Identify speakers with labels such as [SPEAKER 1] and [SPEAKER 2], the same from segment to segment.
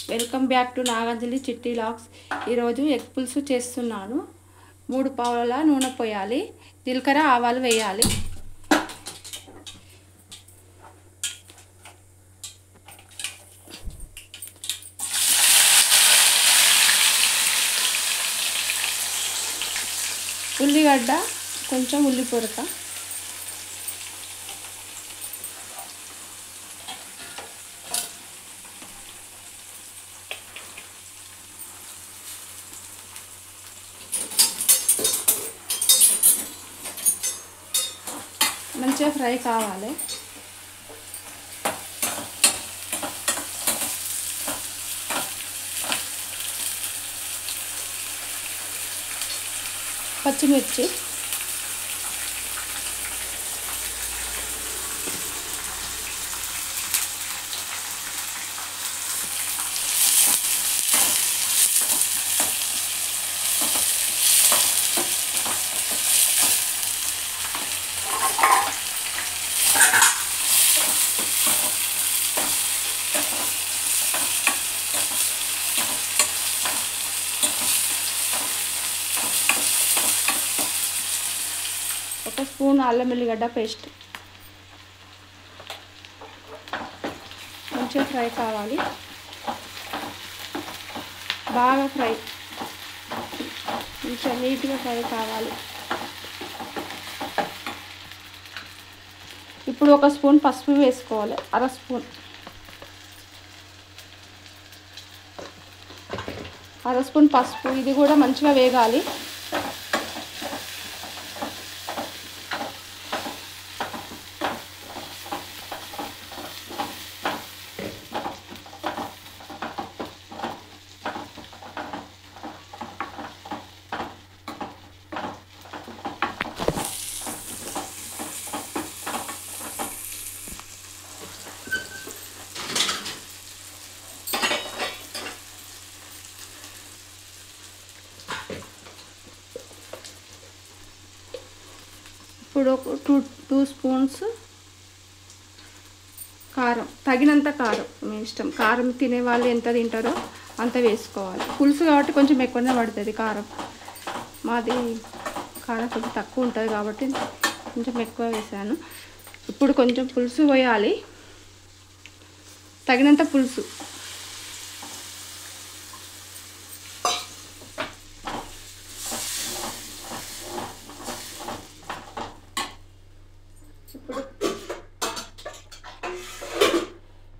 [SPEAKER 1] Welcome back to Naganjali చిట్టి logs. ఈరోజు egg పులుసు చేస్తున్నాను. 3 పావుల నూనె పోయాలి, జీలకర్ర ఆవాలు వేయాలి. ఉల్లిగడ్డ, కొంచెం ఉల్లి పొరక, మంచిగా ఫ్రై కావాలి. పచ్చిమిర్చి, ఒక స్పూన్ అల్లం వెల్లిగడ్డ పేస్ట్. మంచిగా ఫ్రై కావాలి, బాగా ఫ్రై, మంచిగా నీట్గా ఫ్రై కావాలి. ఇప్పుడు ఒక స్పూన్ పసుపు వేసుకోవాలి, అర స్పూన్, పసుపు. ఇది కూడా మంచిగా వేగాలి. ఇప్పుడు ఒక టూ స్పూన్స్ కారం, తగినంత కారం, మీ ఇష్టం. కారం తినే వాళ్ళు ఎంత తింటారో అంత వేసుకోవాలి. పులుసు కాబట్టి కొంచెం ఎక్కువనే పడుతుంది కారం. మాది కారం కొంచెం తక్కువ ఉంటుంది కాబట్టి కొంచెం ఎక్కువ వేసాను. ఇప్పుడు కొంచెం పులుసు పోయాలి, తగినంత పులుసు.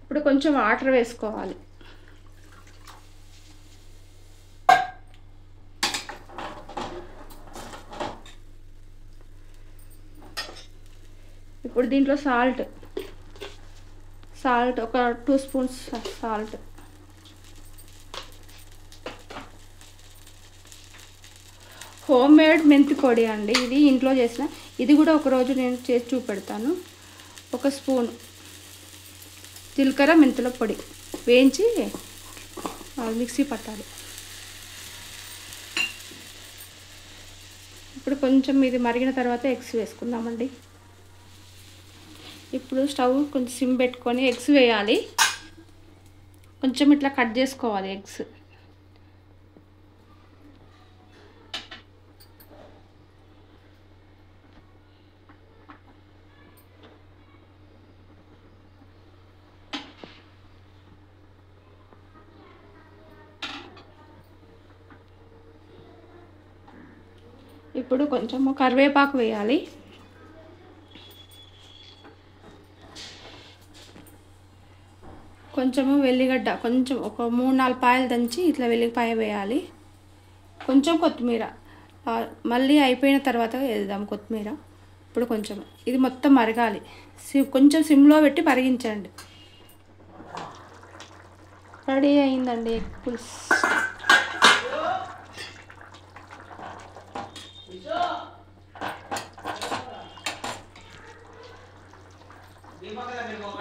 [SPEAKER 1] ఇప్పుడు కొంచెం వాటర్ వేసుకోవాలి. ఇప్పుడు దీంట్లో సాల్ట్ ఒక 2 స్పూన్స్ సాల్ట్. హోమ్ మేడ్ మెంతి పొడి అండి, ఇది ఇంట్లో చేసిన. ఇది కూడా ఒకరోజు నేను చేసి చూపెడతాను. ఒక స్పూన్ జీలకర్ర మెంతుల పొడి వేయించి మిక్సీ పట్టాలి. ఇప్పుడు కొంచెం ఇది మరిగిన తర్వాత ఎగ్స్ వేసుకుందామండి. ఇప్పుడు స్టవ్ కొంచెం సిమ్ పెట్టుకొని ఎగ్స్ వేయాలి. కొంచెం ఇట్లా కట్ చేసుకోవాలి ఎగ్స్. ఇప్పుడు కొంచెము కరివేపాకు వేయాలి. కొంచెము వెల్లిగడ్డ, కొంచెం ఒక 3-4 పాయలు దంచి ఇట్లా వెల్లిపాయ వేయాలి. కొంచెం కొత్తిమీర మళ్ళీ అయిపోయిన తర్వాత వేద్దాం కొత్తిమీర. ఇప్పుడు కొంచెం ఇది మొత్తం మరగాలి. కొంచెం సిమ్లో పెట్టి మరిగించండి. రెడీ అయిందండి ఎగ్ పులుసు.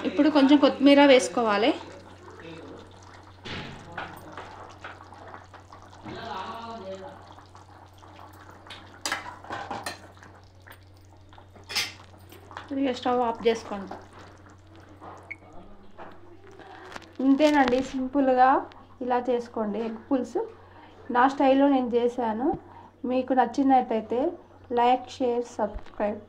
[SPEAKER 1] ఇప్పుడు కొంచెం కొత్తిమీర వేసుకోవాలి. స్టవ్ ఆఫ్ చేసుకోండి. ఇంతేనండి, సింపుల్గా ఇలా చేసుకోండి ఎగ్ పులుసు. నా స్టైల్లో నేను చేశాను. మీకు నచ్చినట్టయితే లైక్, షేర్, సబ్స్క్రైబ్.